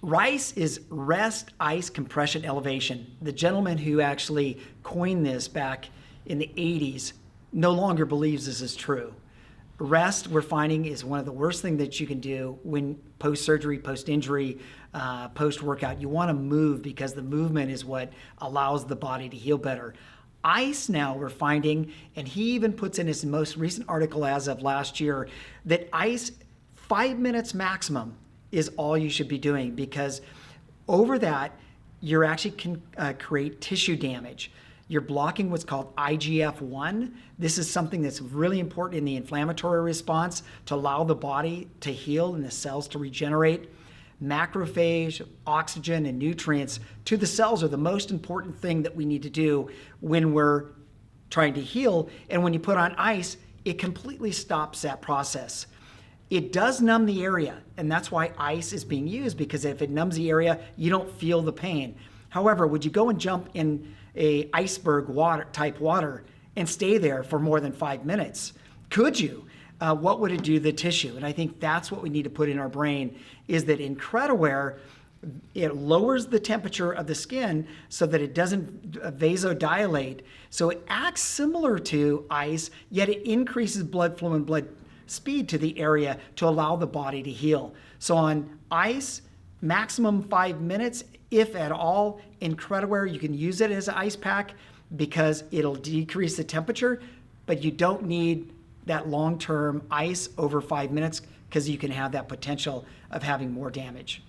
RICE is rest, ice, compression, elevation. The gentleman who actually coined this back in the 80s no longer believes this is true. Rest, we're finding, is one of the worst things that you can do when post-surgery, post-injury, post-workout. You want to move because the movement is what allows the body to heal better. Ice now we're finding, and he even puts in his most recent article as of last year, that ice, 5 minutes maximum, is all you should be doing, because over that, you're actually can create tissue damage. You're blocking what's called IGF-1. This is something that's really important in the inflammatory response to allow the body to heal and the cells to regenerate. Macrophage, oxygen, and nutrients to the cells are the most important thing that we need to do when we're trying to heal. And when you put on ice, it completely stops that process. It does numb the area, and that's why ice is being used, because if it numbs the area, you don't feel the pain. However, would you go and jump in a iceberg type water and stay there for more than 5 minutes? Could you? What would it do to the tissue? And I think that's what we need to put in our brain, is that Incrediwear, it lowers the temperature of the skin so that it doesn't vasodilate. So it acts similar to ice, yet it increases blood flow and blood speed to the area to allow the body to heal. So on ice, maximum 5 minutes, if at all. Incrediwear, you can use it as an ice pack because it'll decrease the temperature, but you don't need that long-term ice over 5 minutes, because you can have that potential of having more damage.